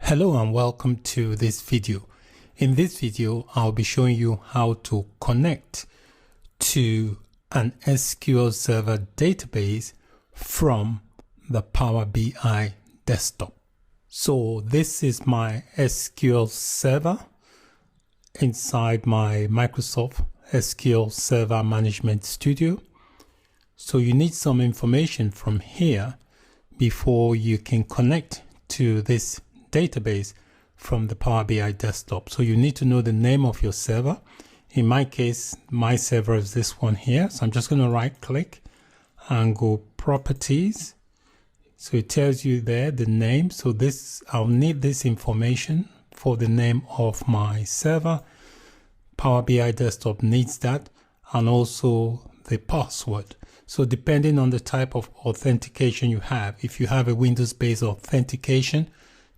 Hello and welcome to this video. In this video, I'll be showing you how to connect to an SQL Server database from the Power BI desktop. So this is my SQL Server inside my Microsoft SQL Server Management Studio. So you need some information from here before you can connect to this database from the Power BI desktop. So you need to know the name of your server. In my case, my server is this one here. So I'm just going to right click and go properties. So it tells you there the name. So this, I'll need this information for the name of my server. Power BI desktop needs that, and also the password. So depending on the type of authentication you have, if you have a Windows-based authentication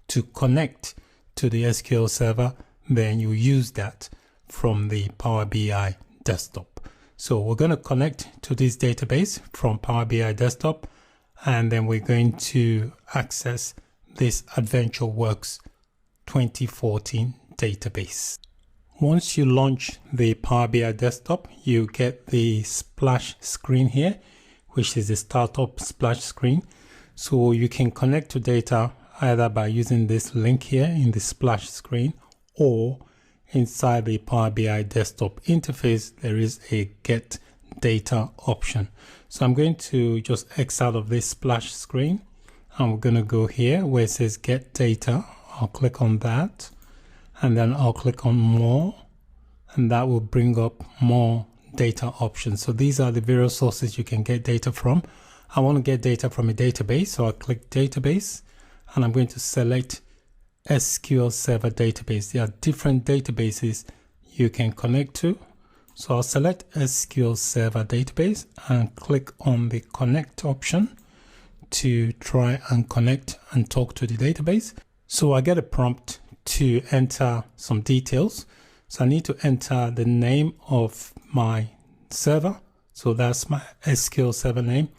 to connect to the SQL Server, then you use that from the Power BI desktop. So we're going to connect to this database from Power BI desktop, and then we're going to access this AdventureWorks 2014 database. Once you launch the Power BI desktop, you get the splash screen here, which is the startup splash screen. So you can connect to data either by using this link here in the splash screen, or inside the Power BI desktop interface, there is a get data option. So I'm going to just X out of this splash screen, and we're going to go here where it says get data. I'll click on that, and then I'll click on more, and that will bring up more data options. So these are the various sources you can get data from. I want to get data from a database, so I'll click database, and I'm going to select SQL Server database. There are different databases you can connect to. So I'll select SQL Server database and click on the connect option to try and connect and talk to the database. So I get a prompt to enter some details. So I need to enter the name of my server. So that's my SQL Server name.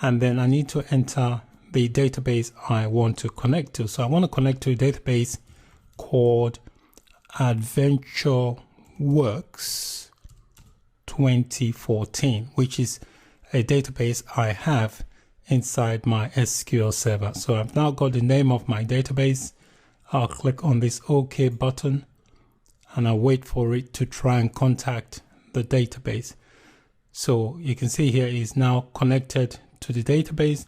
And then I need to enter the database I want to connect to. So I want to connect to a database called AdventureWorks 2014, which is a database I have inside my SQL Server. So I've now got the name of my database. I'll click on this OK button, and I'll wait for it to try and contact the database. So you can see here is now connected to the database.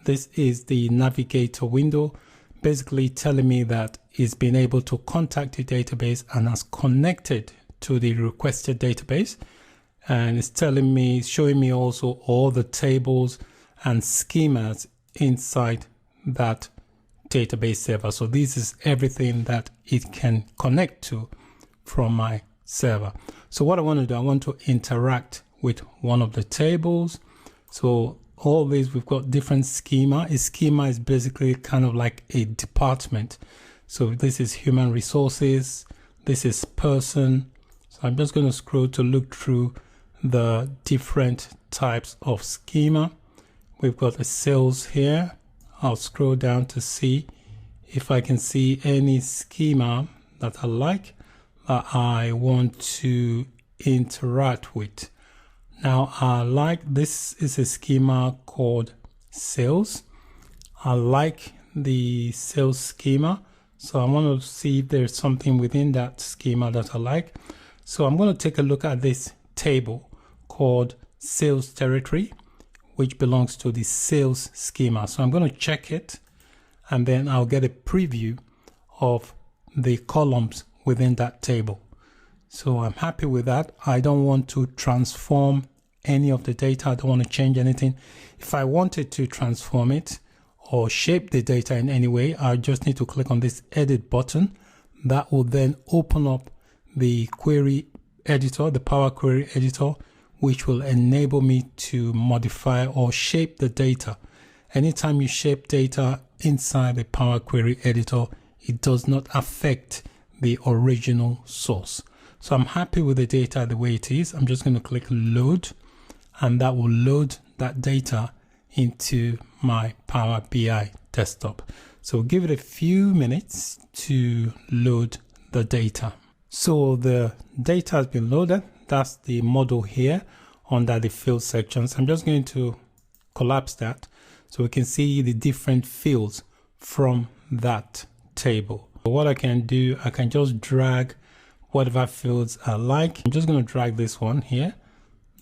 This is the navigator window, basically telling me that it's been able to contact the database and has connected to the requested database. And it's telling me, showing me also all the tables and schemas inside that database server. So this is everything that it can connect to from my server. So what I want to do, I want to interact with one of the tables. So all these, we've got different schema. A schema is basically kind of like a department. So this is human resources. This is person. So I'm just going to scroll to look through the different types of schema. We've got a sales here. I'll scroll down to see if I can see any schema that I like that I want to interact with. Now, I like, this is a schema called sales. I like the sales schema. So I want to see if there's something within that schema that I like. So I'm going to take a look at this table called sales territory, which belongs to the sales schema. So I'm going to check it, and then I'll get a preview of the columns within that table. So I'm happy with that. I don't want to transform any of the data. I don't want to change anything. If I wanted to transform it or shape the data in any way, I just need to click on this edit button. That will then open up the query editor, the Power Query editor, which will enable me to modify or shape the data. Anytime you shape data inside the Power Query editor, it does not affect the original source. So I'm happy with the data the way it is. I'm just going to click load, and that will load that data into my Power BI desktop. So give it a few minutes to load the data. So the data has been loaded. That's the model here under the field sections. I'm just going to collapse that so we can see the different fields from that table. What I can do, I can just drag whatever fields I like. I'm just going to drag this one here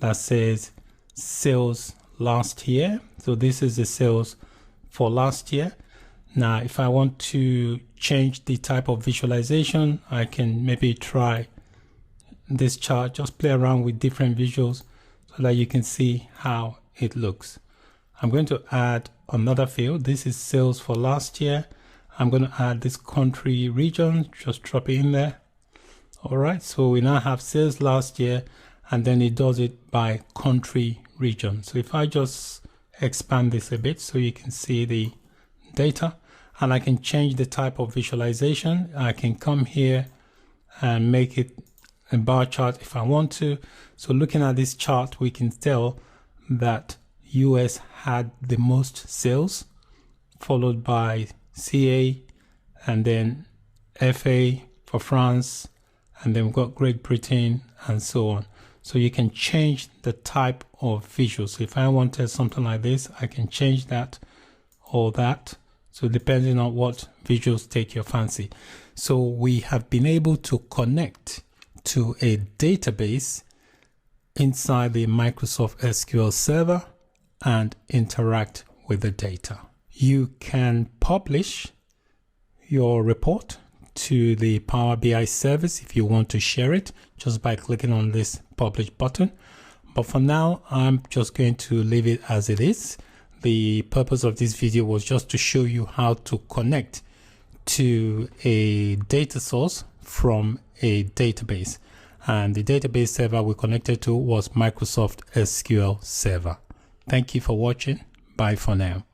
that says sales last year. So this is the sales for last year. Now, if I want to change the type of visualization, I can maybe try this chart, just play around with different visuals so that you can see how it looks. I'm going to add another field. This is sales for last year. I'm going to add this country region, just drop it in there. All right, so we now have sales last year, and then it does it by country region. So if I just expand this a bit so you can see the data, and I can change the type of visualization. I can come here and make it a bar chart if I want to. So looking at this chart, we can tell that US had the most sales, followed by CA, and then FA for France, and then we've got Great Britain, and so on. So you can change the type of visual. So if I wanted something like this, I can change that or that. So depending on what visuals take your fancy. So we have been able to connect to a database inside the Microsoft SQL Server and interact with the data. You can publish your report to the Power BI service if you want to share it just by clicking on this publish button. But for now, I'm just going to leave it as it is. The purpose of this video was just to show you how to connect to a data source from a database. And the database server we connected to was Microsoft SQL Server. Thank you for watching. Bye for now.